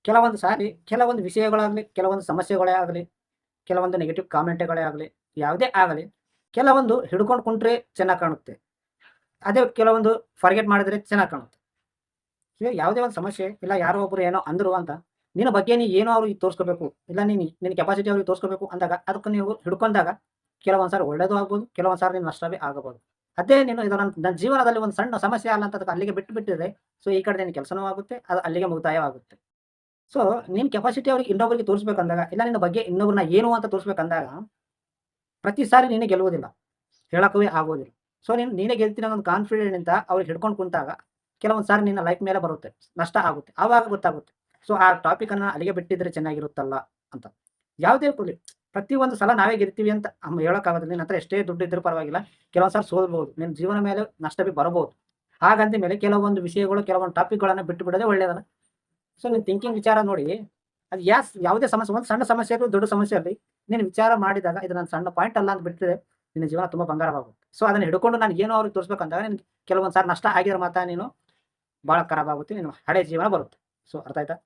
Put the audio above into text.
ಕೆಲವೊಂದು ಸಾರಿ ಕೆಲವೊಂದು ವಿಷಯಗಳಾಗಲಿ, ಕೆಲವೊಂದು ಸಮಸ್ಯೆಗಳೇ ಆಗಲಿ, ಕೆಲವೊಂದು ನೆಗೆಟಿವ್ ಕಾಮೆಂಟ್‌ಗಳೇ ಆಗಲಿ, ಯಾವುದೇ ಆಗಲಿ, ಕೆಲವೊಂದು ಹಿಡ್ಕೊಂಡು ಕುಂತ್ರೆ ಚೆನ್ನಾಗಿ ಕಾಣುತ್ತೆ. ಅದೇ ಕೆಲವೊಂದು ಫರ್ಗೆಟ್ ಮಾಡಿದ್ರೆ ಚೆನ್ನಾಗಿ ಕಾಣುತ್ತೆ. ಈಗ ಯಾವುದೇ ಒಂದು ಸಮಸ್ಯೆ ಇಲ್ಲ ಯಾರೋ ಒಬ್ಬರು ಏನೋ ಅಂದ್ರು ಅಂತ, ನಿನ್ನ ಬಗ್ಗೆ ನೀ ಏನೋ ಅವ್ರಿಗೆ ತೋರಿಸ್ಕೋಬೇಕು, ಇಲ್ಲ ನಿನ್ನ ಕೆಪಾಸಿಟಿ ಅವ್ರಿಗೆ ತೋರಿಸ್ಕೋಬೇಕು ಅಂದಾಗ ಅದಕ್ಕೆ ನೀವು ಹಿಡ್ಕೊಂಡಾಗ ಕೆಲವೊಂದು ಸಾರಿ ಒಳ್ಳೇದು ಆಗ್ಬೋದು, ಕೆಲವೊಂದು ಸಾರಿ ನಿನ್ಗೆ ನಷ್ಟವೇ ಆಗಬಹುದು. ಅದೇ ನೀನು ಇದು ನನ್ನ ಜೀವನದಲ್ಲಿ ಒಂದು ಸಣ್ಣ ಸಮಸ್ಯೆ ಅಲ್ಲ ಅಂತ ಅದಕ್ಕೆ ಅಲ್ಲಿಗೆ ಬಿಟ್ಟಿದ್ರೆ, ಸೊ ಈ ಕಡೆ ನಿನ್ನ ಕೆಲಸನೂ ಆಗುತ್ತೆ, ಅದು ಅಲ್ಲಿಗೆ ಮುಕ್ತಾಯವಾಗುತ್ತೆ. ಸೊ ನಿನ್ನ ಕೆಪಾಸಿಟಿ ಅವ್ರಿಗೆ ಇನ್ನೊಬ್ಬರಿಗೆ ತೋರಿಸ್ಬೇಕಂದಾಗ, ಇಲ್ಲ ನಿನ್ನ ಬಗ್ಗೆ ಇನ್ನೊಬ್ರನ್ನ ಏನು ಅಂತ ತೋರಿಸ್ಬೇಕಂದಾಗ, ಪ್ರತಿ ಸಾರಿ ನೀನೇ ಗೆಲ್ಲುವುದಿಲ್ಲ. ಹೇಳಕ್ಕೂ ಆಗೋದಿಲ್ಲ. ಸೊ ನೀನೇ ಗೆಲ್ತೀನಿ ಅನ್ನೋ ಒಂದು ಕಾನ್ಫಿಡೆಂಟ್‌ನಿಂದ ಅವ್ರಿಗೆ ಹಿಡ್ಕೊಂಡು ಕುಂತಾಗ, ಕೆಲವೊಂದು ಸಾರಿ ನಿನ್ನ ಲೈಫ್ ಮೇಲೆ ಬರುತ್ತೆ. ನಷ್ಟ ಆಗುತ್ತೆ. ಆವಾಗ ಗೊತ್ತಾಗುತ್ತೆ. ಸೊ ಆ ಟಾಪಿಕನ್ನ ಅಲ್ಲಿಗೆ ಬಿಟ್ಟಿದ್ರೆ ಚೆನ್ನಾಗಿರುತ್ತಲ್ಲ ಅಂತ. ಯಾವುದೇ ಕೊಡ್ಲಿ, ಪ್ರತಿಯೊಂದು ಸಲ ನಾವೇ ಗೆಲ್ತೀವಿ ಅಂತ ಹೇಳಕ್ಕಾಗೋದಿಲ್ಲ. ನಿನ್ನ ಹತ್ರ ಎಷ್ಟೇ ದುಡ್ಡು ಇದ್ರೂ ಪರವಾಗಿಲ್ಲ. ಕೆಲವೊಂದು ಸಾರಿ ಸೋಲ್ಬಹುದು. ನಿನ್ನ ಜೀವನ ಮೇಲೆ ನಷ್ಟ ಬರಬಹುದು. ಹಾಗಂದ ಮೇಲೆ ಕೆಲವೊಂದು ವಿಷಯಗಳು, ಕೆಲವೊಂದು ಟಾಪಿಕ್‌ಗಳನ್ನ ಬಿಟ್ಟು ಬಿಡೋದೇ ಒಳ್ಳೆಯದಲ್ಲ. ಸೊ ನಿನ್ನ ಥಿಂಕಿಂಗ್ ವಿಚಾರ ನೋಡಿ, ಅದು ಯಾವುದೇ ಸಮಸ್ಯೆ, ಒಂದು ಸಣ್ಣ ಸಮಸ್ಯೆ ಇರಲಿ, ದೊಡ್ಡ ಸಮಸ್ಯೆ ಇರಲಿ, ನೀನು ವಿಚಾರ ಮಾಡಿದಾಗ ಇದು ನನ್ನ ಸಣ್ಣ ಪಾಯಿಂಟ್ ಅಲ್ಲ ಅಂತ ಬಿಟ್ಟರೆ ನಿನ್ನ ಜೀವನ ತುಂಬ ಬಂಗಾರವಾಗುತ್ತೆ. ಸೊ ಅದನ್ನ ಹಿಡ್ಕೊಂಡು ನಾನು ಏನೋ ಅವ್ರಿಗೆ ತೋರಿಸ್ಬೇಕಂದಾಗ ನಿನ್ಗೆ ಕೆಲವೊಂದು ಸಾರಿ ನಷ್ಟ ಆಗಿರೋ ಮಾತ್ರ ನೀನು ಭಾಳ ಖರಾಬ್ ಆಗುತ್ತೆ. ನಿನ್ನ ಹಳೆ ಜೀವನ ಬರುತ್ತೆ. ಸೊ ಅರ್ಥ ಆಯ್ತಾ?